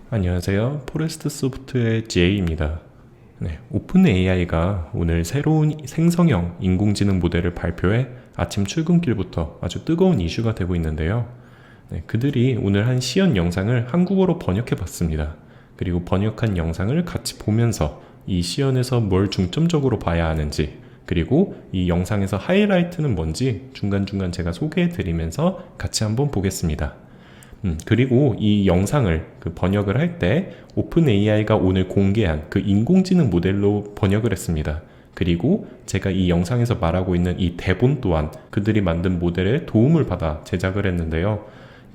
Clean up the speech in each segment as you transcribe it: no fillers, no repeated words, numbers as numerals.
안녕하세요. 포레스트 소프트의 J입니다. 오픈 AI가 오늘 새로운 생성형 인공지능 모델을 발표해 아침 출근길부터 아주 뜨거운 이슈가 되고 있는데요. 그들이 오늘 한 시연 영상을 한국어로 번역해 봤습니다. 그리고 번역한 영상을 같이 보면서 이 시연에서 뭘 중점적으로 봐야 하는지, 그리고 이 영상에서 하이라이트는 뭔지 중간중간 제가 소개해 드리면서 같이 한번 보겠습니다. 그리고 이 영상을 번역을 할 때 오픈 AI가 오늘 공개한 그 인공지능 모델로 번역을 했습니다. 그리고 제가 이 영상에서 말하고 있는 이 대본 또한 그들이 만든 모델의 도움을 받아 제작을 했는데요.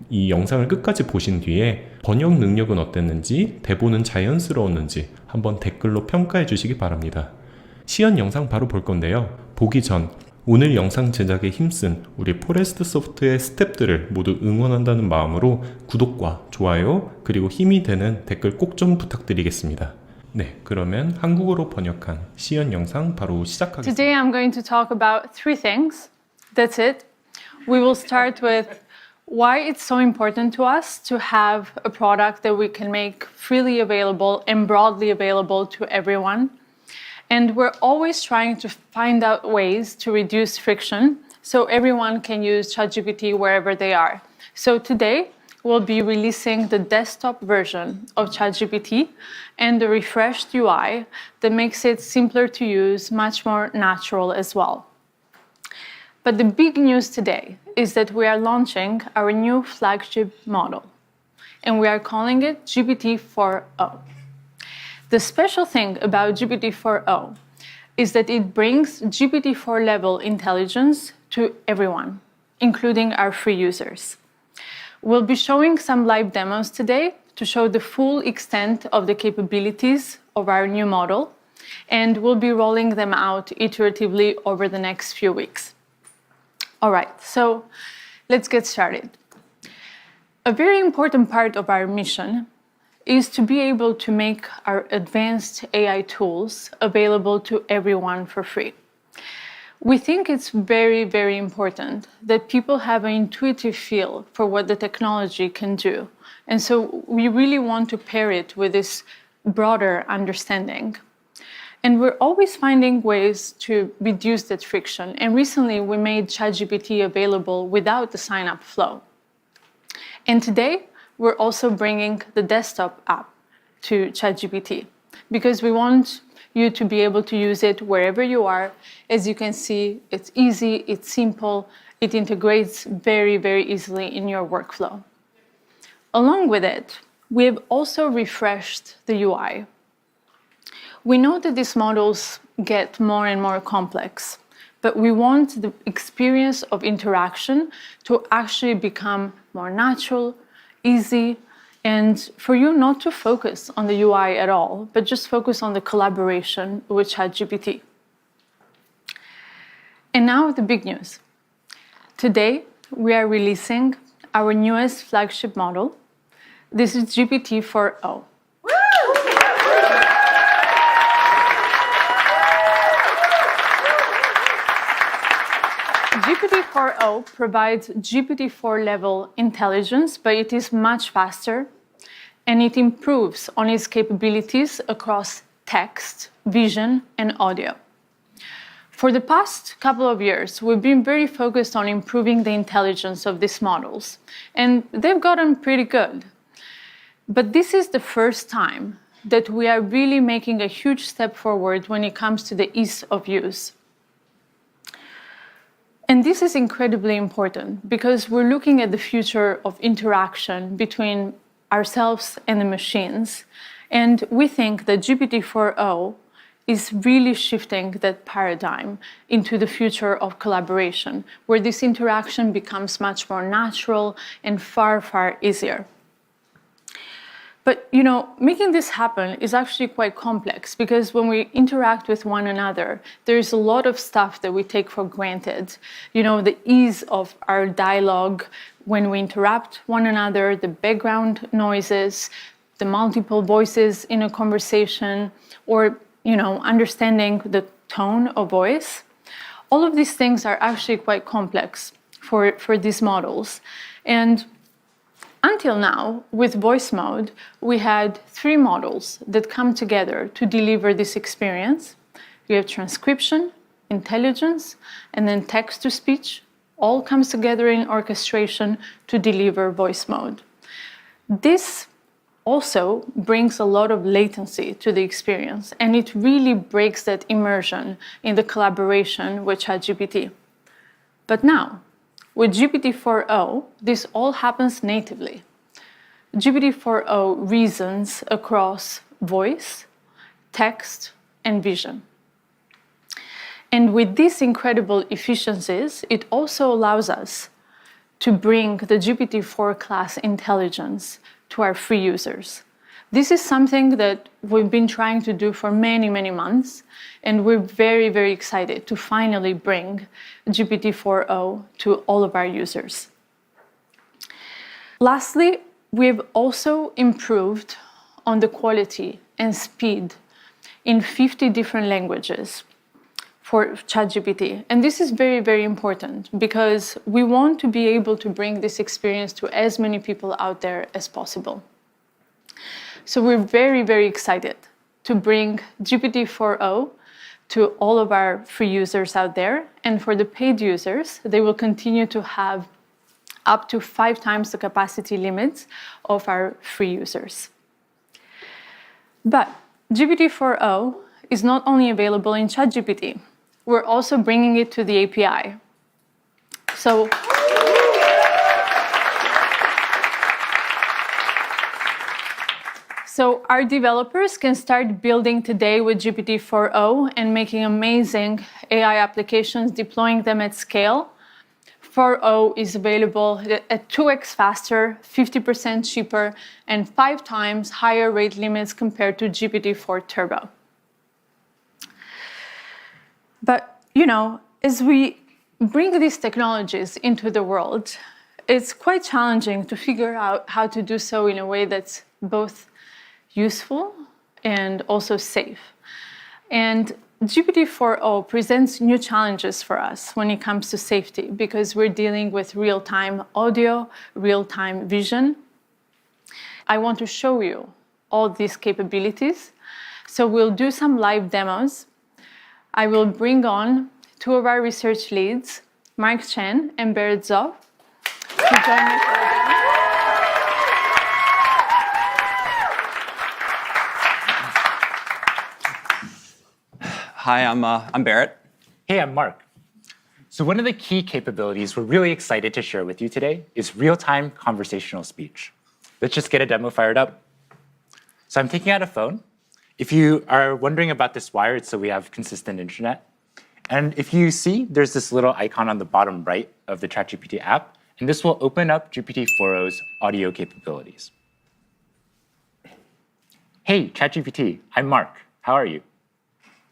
이 영상을 끝까지 보신 뒤에 번역 능력은 어땠는지, 대본은 자연스러웠는지 한번 댓글로 평가해 주시기 바랍니다. 시연 영상 바로 볼 건데요. 보기 전 오늘 영상 제작에 힘쓴 우리 포레스트 소프트의 스태프들을 모두 응원한다는 마음으로 구독과 좋아요 그리고 힘이 되는 댓글 꼭 좀 부탁드리겠습니다. 그러면 한국어로 번역한 시연 영상 바로 시작하겠습니다. Today I'm going to talk about three things. That's it. We will start with why it's so important to us to have a product that we can make freely available and broadly available to everyone. And we're always trying to find out ways to reduce friction so everyone can use ChatGPT wherever they are. So today, we'll be releasing the desktop version of ChatGPT and the refreshed UI that makes it simpler to use, much more natural as well. But the big news today is that we are launching our new flagship model, and we are calling it GPT-4o. The special thing about GPT-4o is that it brings GPT-4 level intelligence to everyone, including our free users. We'll be showing some live demos today to show the full extent of the capabilities of our new model, and we'll be rolling them out iteratively over the next few weeks. All right, so let's get started. A very important part of our mission is to be able to make our advanced AI tools available to everyone for free. We think it's very, very important that people have an intuitive feel for what the technology can do. And so we really want to pair it with this broader understanding. And we're always finding ways to reduce that friction. And recently we made ChatGPT available without the sign-up flow. And today, we're also bringing the desktop app to ChatGPT because we want you to be able to use it wherever you are. As you can see, it's easy, it's simple, it integrates very, very easily in your workflow. Along with it, we have also refreshed the UI. We know that these models get more and more complex, but we want the experience of interaction to actually become more natural, easy, and for you not to focus on the UI at all, but just focus on the collaboration with ChatGPT. And now the big news. Today, we are releasing our newest flagship model. This is GPT-4o. GPT-4o provides GPT-4 level intelligence, but it is much faster and it improves on its capabilities across text, vision, and audio. For the past couple of years, we've been very focused on improving the intelligence of these models, and they've gotten pretty good. But this is the first time that we are really making a huge step forward when it comes to the ease of use. And this is incredibly important because we're looking at the future of interaction between ourselves and the machines. And we think that GPT-4o is really shifting that paradigm into the future of collaboration, where this interaction becomes much more natural and far, far easier. But, making this happen is actually quite complex because when we interact with one another, there's a lot of stuff that we take for granted. The ease of our dialogue when we interrupt one another, the background noises, the multiple voices in a conversation, or, understanding the tone of voice. All of these things are actually quite complex for these models. And Until now, with voice mode, we had 3 models that come together to deliver this experience. We have transcription, intelligence, and then text-to-speech. All comes together in orchestration to deliver voice mode. This also brings a lot of latency to the experience, and it really breaks that immersion in the collaboration with ChatGPT. But now, with GPT-4o, this all happens natively. GPT-4o reasons across voice, text, and vision. And with these incredible efficiencies, it also allows us to bring the GPT-4 class intelligence to our free users. This is something that we've been trying to do for many, many months, and we're very, very excited to finally bring GPT-4o to all of our users. Lastly, we've also improved on the quality and speed in 50 different languages for ChatGPT. And this is very, very important because we want to be able to bring this experience to as many people out there as possible. So we're very, very excited to bring GPT-4o to all of our free users out there. And for the paid users, they will continue to have up to 5 times the capacity limits of our free users. But GPT-4o is not only available in ChatGPT, we're also bringing it to the API. So our developers can start building today with GPT-4o and making amazing AI applications, deploying them at scale. 4o is available at 2x faster, 50% cheaper, and 5 times higher rate limits compared to GPT-4 Turbo. But, as we bring these technologies into the world, it's quite challenging to figure out how to do so in a way that's both useful and also safe. And GPT-4o presents new challenges for us when it comes to safety because we're dealing with real-time audio, real-time vision. I want to show you all these capabilities. So we'll do some live demos. I will bring on 2 of our research leads, Mark Chen and Berit Zov, to join me for the demo. Hi, I'm Barrett. Hey, I'm Mark. So one of the key capabilities we're really excited to share with you today is real-time conversational speech. Let's just get a demo fired up. So I'm taking out a phone. If you are wondering about this wire, it's so we have consistent internet. And if you see, there's this little icon on the bottom right of the ChatGPT app, and this will open up GPT-4o's audio capabilities. Hey, ChatGPT, I'm Mark. How are you?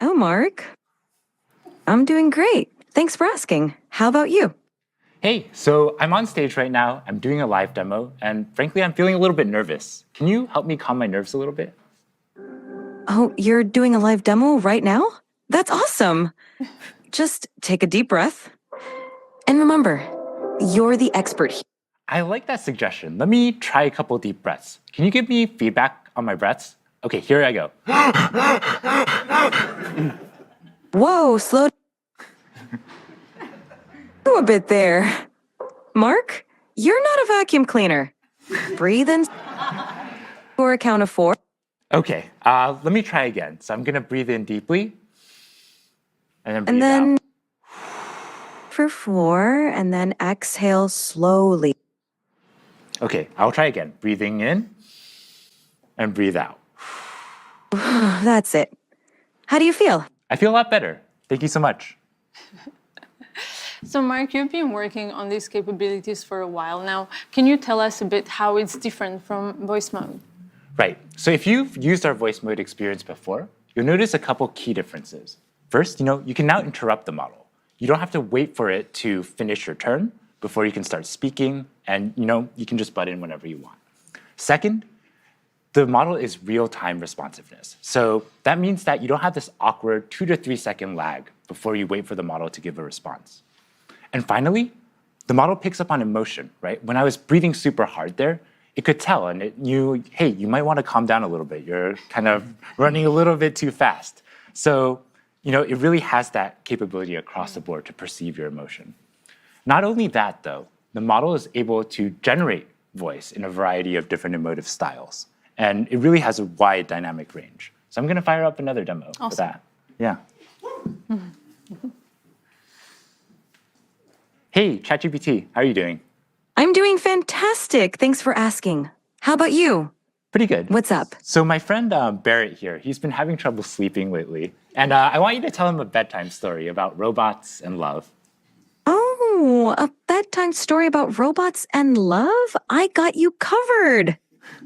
Oh, Mark. I'm doing great. Thanks for asking. How about you? Hey, so I'm on stage right now. I'm doing a live demo, and frankly, I'm feeling a little bit nervous. Can you help me calm my nerves a little bit? Oh, you're doing a live demo right now? That's awesome. Just take a deep breath. And remember, you're the expert here. I like that suggestion. Let me try a couple deep breaths. Can you give me feedback on my breaths? Okay, here I go. Whoa, slow down a bit there. Mark, you're not a vacuum cleaner. Breathe in for a count of 4. Okay, let me try again. So I'm gonna breathe in deeply, and then breathe out. For 4, and then exhale slowly. Okay, I'll try again. Breathing in, and breathe out. That's it. How do you feel? I feel a lot better. Thank you so much. So Mark, you've been working on these capabilities for a while now. Can you tell us a bit how it's different from voice mode? Right, so if you've used our voice mode experience before, you'll notice a couple key differences. First, you can now interrupt the model. You don't have to wait for it to finish your turn before you can start speaking, and you can just butt in whenever you want. Second, the model is real-time responsiveness. So that means that you don't have this awkward 2 to 3 second lag before you wait for the model to give a response. And finally, the model picks up on emotion, right? When I was breathing super hard there, it could tell and it knew, hey, you might want to calm down a little bit. You're kind of running a little bit too fast. So, it really has that capability across the board to perceive your emotion. Not only that, though, the model is able to generate voice in a variety of different emotive styles. And it really has a wide dynamic range. So I'm going to fire up another demo for that. Yeah. Hey, ChatGPT, how are you doing? I'm doing fantastic. Thanks for asking. How about you? Pretty good. What's up? So my friend Barrett here, he's been having trouble sleeping lately. And I want you to tell him a bedtime story about robots and love. Oh, a bedtime story about robots and love? I got you covered.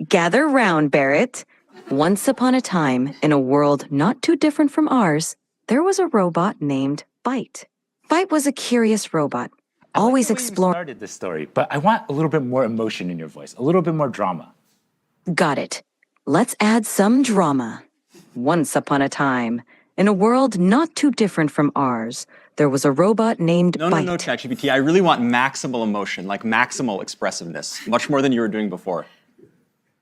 Gather round, Barrett. Once upon a time, in a world not too different from ours, there was a robot named Byte. Byte was a curious robot, always exploring. Started this story, but I want a little bit more emotion in your voice, a little bit more drama. Got it. Let's add some drama. Once upon a time, in a world not too different from ours, there was a robot named Byte. No, ChatGPT. I really want maximal emotion, like maximal expressiveness, much more than you were doing before.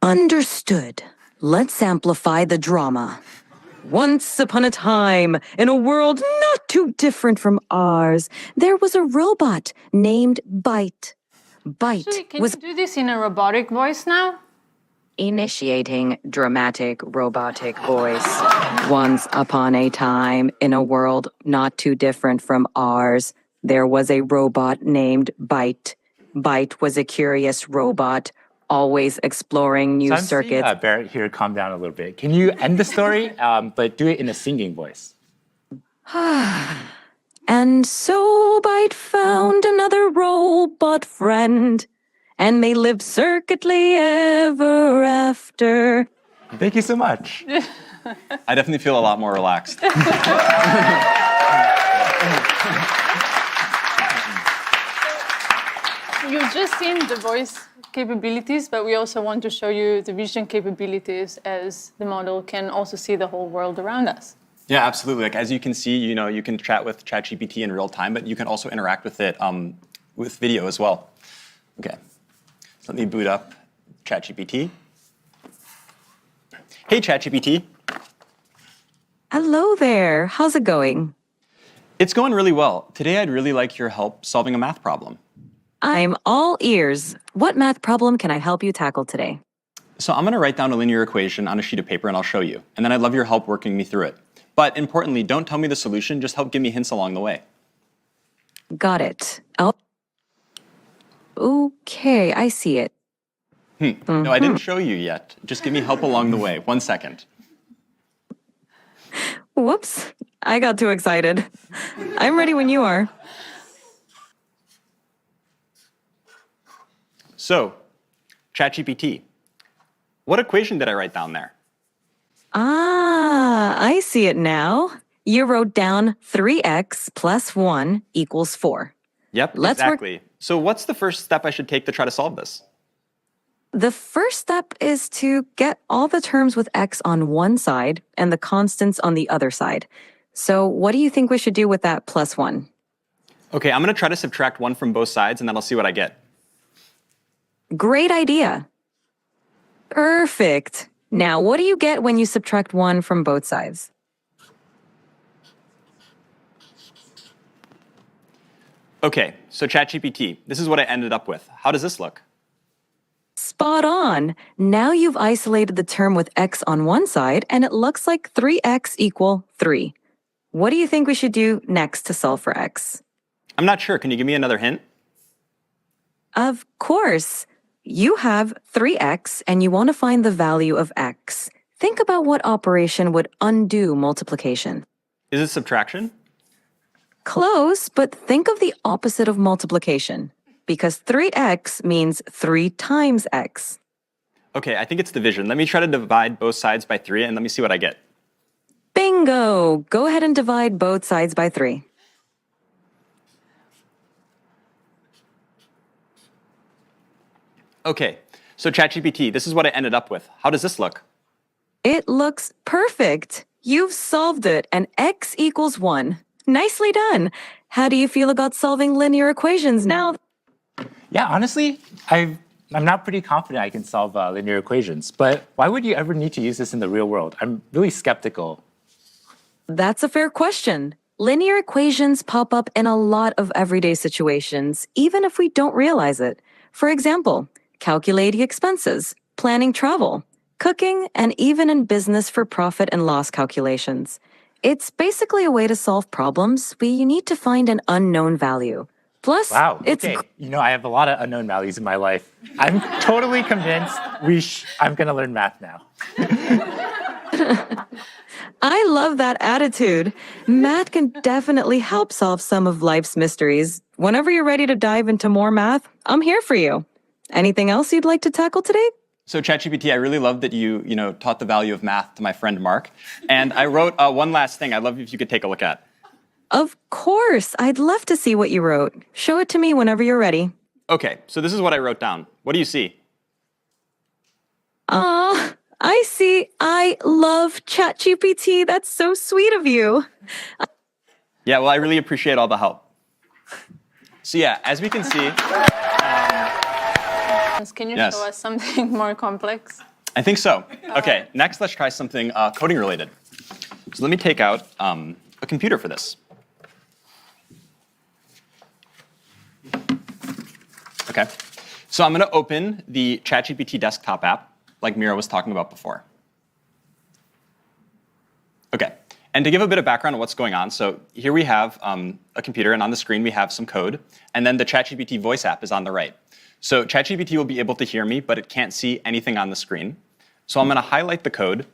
Understood. Let's amplify the drama. Once upon a time, in a world not too different from ours, there was a robot named Byte. Byte Actually, can was you do this in a robotic voice now? initiating dramatic robotic voice. Once upon a time, in a world not too different from ours, there was a robot named Byte. Byte was a curious robot, always exploring new So I'm circuits. seeing Barrett here calm down a little bit. Can you end the story, but do it in a singing voice? And so Byte found another robot friend, and they lived circuitly ever after. Thank you so much. I definitely feel a lot more relaxed. You've just seen the voice capabilities, but we also want to show you the vision capabilities as the model can also see the whole world around us. Yeah, absolutely. Like as you can see, you can chat with ChatGPT in real time, but you can also interact with it with video as well. Okay, so let me boot up ChatGPT. Hey, ChatGPT. Hello there. How's it going? It's going really well. Today, I'd really like your help solving a math problem. I'm all ears. What math problem can I help you tackle today? So I'm going to write down a linear equation on a sheet of paper, and I'll show you. And then I'd love your help working me through it. But importantly, don't tell me the solution. Just help give me hints along the way. Got it. Oh. Okay, I see it. No, I didn't show you yet. Just give me help along the way. 1 second. Whoops. I got too excited. I'm ready when you are. So, ChatGPT, what equation did I write down there? Ah, I see it now. You wrote down 3x plus 1 equals 4. Yep, Let's work- exactly. So what's the first step I should take to try to solve this? The first step is to get all the terms with x on one side and the constants on the other side. So what do you think we should do with that plus 1? Okay, I'm going to try to subtract 1 from both sides, and then I'll see what I get. Great idea. Perfect. Now, what do you get when you subtract 1 from both sides? Okay, so ChatGPT, this is what I ended up with. How does this look? Spot on. Now you've isolated the term with x on one side, and it looks like 3x equal 3. What do you think we should do next to solve for x? I'm not sure. Can you give me another hint? Of course. You have 3x, and you want to find the value of x. Think about what operation would undo multiplication. Is it subtraction? Close, but think of the opposite of multiplication, because 3x means 3 times x. Okay, I think it's division. Let me try to divide both sides by 3, and let me see what I get. Bingo! Go ahead and divide both sides by 3. Okay, so ChatGPT, this is what I ended up with. How does this look? It looks perfect. You've solved it, and x equals 1. Nicely done. How do you feel about solving linear equations now? Yeah, honestly, I've I'm not pretty confident I can solve linear equations, but why would you ever need to use this in the real world? I'm really skeptical. That's a fair question. Linear equations pop up in a lot of everyday situations, even if we don't realize it. For example, calculating expenses, planning travel, cooking, and even in business for profit and loss calculations. It's basically a way to solve problems where you need to find an unknown value. Plus, Wow. it's Okay. I have a lot of unknown values in my life. I'm totally convinced I'm going to learn math now. I love that attitude. Math can definitely help solve some of life's mysteries. Whenever you're ready to dive into more math, I'm here for you. Anything else you'd like to tackle today? So ChatGPT, I really love that you taught the value of math to my friend Mark. And I wrote one last thing I'd love if you could take a look at. Of course. I'd love to see what you wrote. Show it to me whenever you're ready. Okay, so this is what I wrote down. What do you see? I see. I love ChatGPT. That's so sweet of you. Yeah, well, I really appreciate all the help. So yeah, as we can see, Can you Yes. show us something more complex? I think so. Okay, next let's try something coding related. So let me take out a computer for this. Okay, so I'm going to open the ChatGPT desktop app, like Mira was talking about before. Okay, and to give a bit of background on what's going on, so here we have a computer, and on the screen we have some code, and then the ChatGPT voice app is on the right. So ChatGPT will be able to hear me, but it can't see anything on the screen. So I'm going to highlight the code,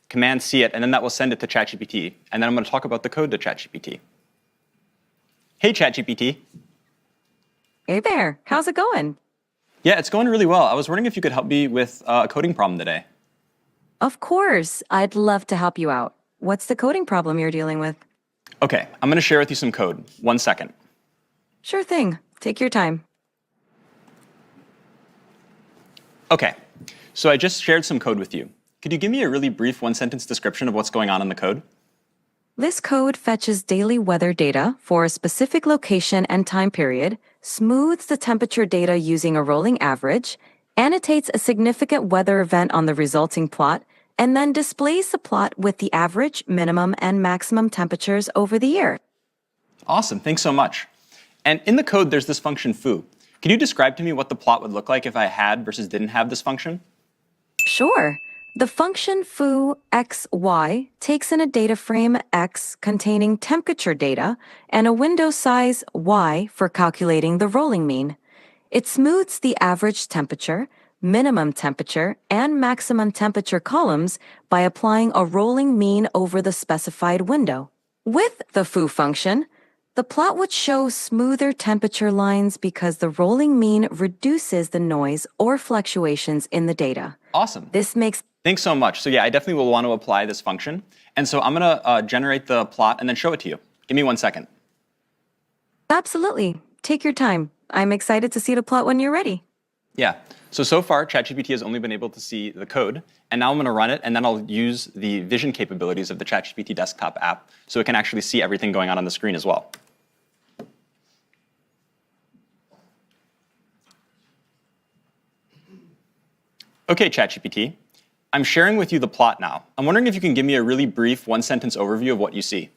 Command C it, and then that will send it to ChatGPT, and then I'm going to talk about the code to ChatGPT. Hey, ChatGPT. Hey there. How's it going? Yeah, it's going really well. I was wondering if you could help me with a coding problem today. Of course. I'd love to help you out. What's the coding problem you're dealing with? Okay, I'm going to share with you some code. 1 second. Sure thing. Take your time. Okay, so I just shared some code with you. Could you give me a really brief one-sentence description of what's going on in the code? This code fetches daily weather data for a specific location and time period, smooths the temperature data using a rolling average, annotates a significant weather event on the resulting plot, and then displays the plot with the average, minimum, and maximum temperatures over the year. Awesome, thanks so much. And in the code, there's this function foo. Can you describe to me what the plot would look like if I had versus didn't have this function? Sure. The function foo xy takes in a data frame x containing temperature data and a window size y for calculating the rolling mean. It smooths the average temperature, minimum temperature, and maximum temperature columns by applying a rolling mean over the specified window. With the foo function, the plot would show smoother temperature lines because the rolling mean reduces the noise or fluctuations in the data. Awesome. This makes Thanks so much. So yeah, I definitely will want to apply this function. And so I'm going to generate the plot and then show it to you. Give me 1 second. Absolutely. Take your time. I'm excited to see the plot when you're ready. Yeah. So far, ChatGPT has only been able to see the code. And now I'm going to run it, and then I'll use the vision capabilities of the ChatGPT desktop app so it can actually see everything going on the screen as well. Okay, ChatGPT. I'm sharing with you the plot now. I'm wondering if you can give me a really brief one-sentence overview of what you see.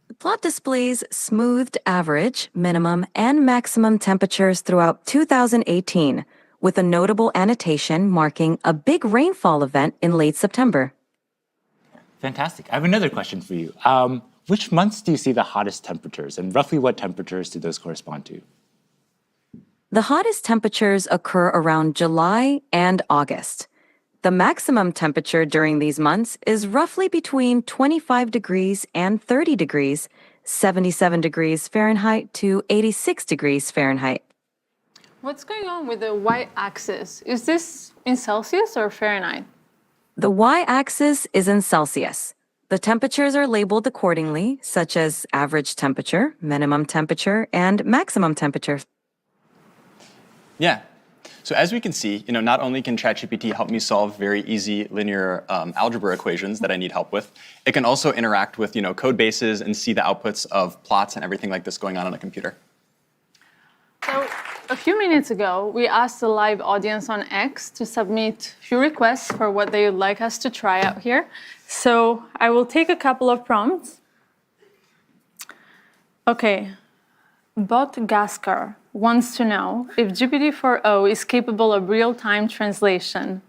The plot displays smoothed average, minimum, and maximum temperatures throughout 2018, with a notable annotation marking a big rainfall event in late September. Fantastic. I have another question for you. Which months do you see the hottest temperatures, and roughly what temperatures do those correspond to? The hottest temperatures occur around July and August. The maximum temperature during these months is roughly between 25 degrees and 30 degrees, 77 degrees Fahrenheit to 86 degrees Fahrenheit. What's going on with the y-axis? Is this in Celsius or Fahrenheit? The y-axis is in Celsius. The temperatures are labeled accordingly, such as average temperature, minimum temperature, and maximum temperature. Yeah. So as we can see, not only can ChatGPT help me solve very easy linear algebra equations that I need help with, it can also interact with code bases and see the outputs of plots and everything like this going on a computer. So, a few minutes ago, we asked the live audience on X to submit a few requests for what they would like us to try out here. So, I will take a couple of prompts. Okay. Bot Gaskar wants to know if GPT-4o is capable of real-time translation.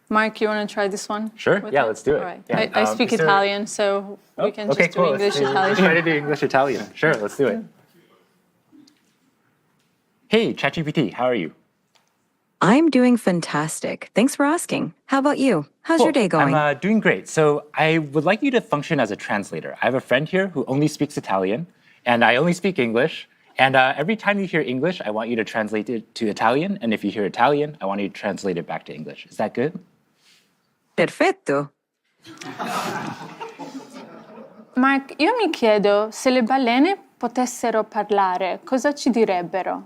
Mark, you want to try this one? Sure. with Yeah, it? let's do it. All right. Yeah. I speak Mr. Italian, so we can okay, just cool. do English Italian. Try to do English Italian. Sure, let's do it. Hey, ChatGPT, how are you? I'm doing fantastic. Thanks for asking. How about you? How's your day going? I'm doing great. So I would like you to function as a translator. I have a friend here who only speaks Italian, and I only speak English. And every time you hear English, I want you to translate it to Italian. And if you hear Italian, I want you to translate it back to English. Is that good? Perfetto. Mark, io mi chiedo se le balene potessero parlare, cosa ci direbbero?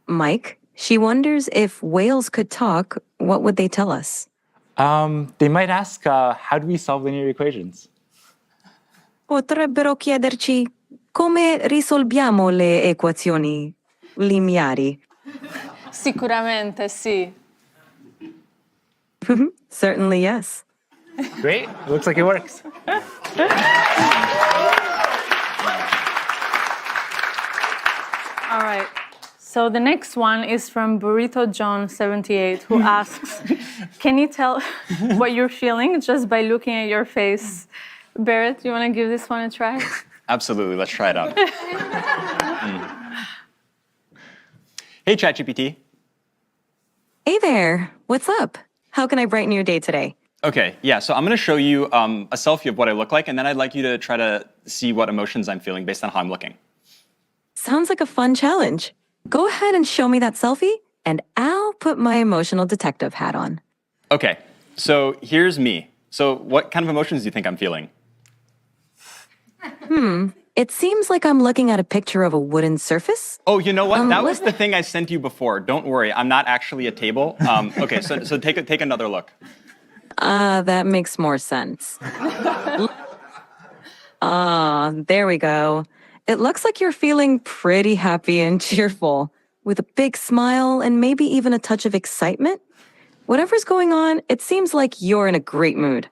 Mike, she wonders if whales could talk, what would they tell us? They might ask, how do we solve linear equations? Potrebbero chiederci come risolviamo le equazioni lineari. Sicuramente sì. Certainly, yes. Great. Looks like it works. All right. So the next one is from Burrito John 78, who asks, can you tell what you're feeling just by looking at your face? Barrett, you want to give this one a try? Absolutely, let's try it out. Hey, ChatGPT. Hey there. What's up? How can I brighten your day today? Okay, yeah, so I'm going to show you a selfie of what I look like, and then I'd like you to try to see what emotions I'm feeling based on how I'm looking. Sounds like a fun challenge. Go ahead and show me that selfie, and I'll put my emotional detective hat on. Okay, so here's me. So what kind of emotions do you think I'm feeling? It seems like I'm looking at a picture of a wooden surface. Oh, you know what? That was what- the thing I sent you before. Don't worry, I'm not actually a table. Okay, so take another look. That makes more sense. There we go. It looks like you're feeling pretty happy and cheerful, with a big smile and maybe even a touch of excitement. Whatever's going on, it seems like you're in a great mood.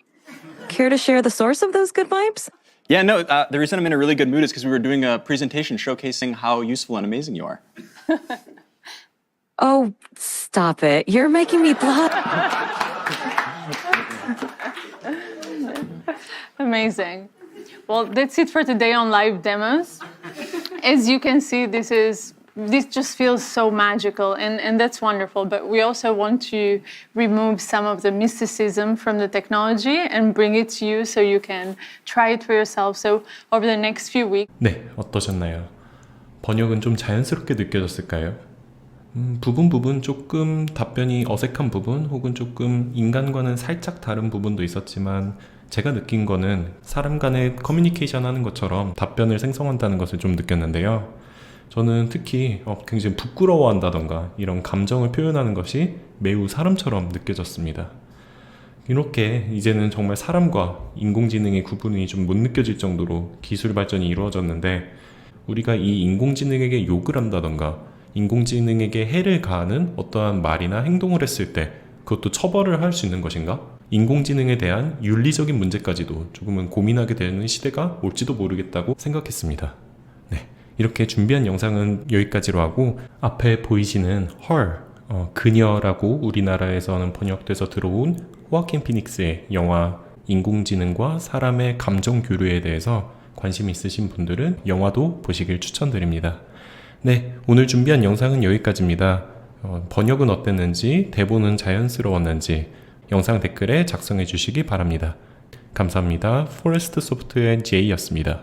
Care to share the source of those good vibes? Yeah, no, the reason I'm in a really good mood is because we were doing a presentation showcasing how useful and amazing you are. Oh, stop it. You're making me blush. Amazing. Well, that's it for today on live demos. As you can see, this just feels so magical, and that's wonderful. But we also want to remove some of the mysticism from the technology and bring it to you so you can try it for yourself. So over the next few weeks, 네, 어떠셨나요? 번역은 좀 자연스럽게 느껴졌을까요? 부분 조금 답변이 어색한 부분 혹은 조금 인간과는 살짝 다른 부분도 있었지만 제가 느낀 거는 사람 간의 커뮤니케이션 하는 것처럼 답변을 생성한다는 것을 좀 느꼈는데요. 저는 특히 굉장히 부끄러워한다던가 이런 감정을 표현하는 것이 매우 사람처럼 느껴졌습니다. 이렇게 이제는 정말 사람과 인공지능의 구분이 좀 못 느껴질 정도로 기술 발전이 이루어졌는데 우리가 이 인공지능에게 욕을 한다던가 인공지능에게 해를 가하는 어떠한 말이나 행동을 했을 때 그것도 처벌을 할 수 있는 것인가? 인공지능에 대한 윤리적인 문제까지도 조금은 고민하게 되는 시대가 올지도 모르겠다고 생각했습니다. 네, 이렇게 준비한 영상은 여기까지로 하고 앞에 보이시는 her, 그녀라고 우리나라에서는 번역돼서 들어온 호아킨 피닉스의 영화 인공지능과 사람의 감정 교류에 대해서 관심 있으신 분들은 영화도 보시길 추천드립니다. 네, 오늘 준비한 영상은 여기까지입니다. 번역은 어땠는지, 대본은 자연스러웠는지 영상 댓글에 작성해 주시기 바랍니다. 감사합니다. 포레스트 소프트의 J였습니다.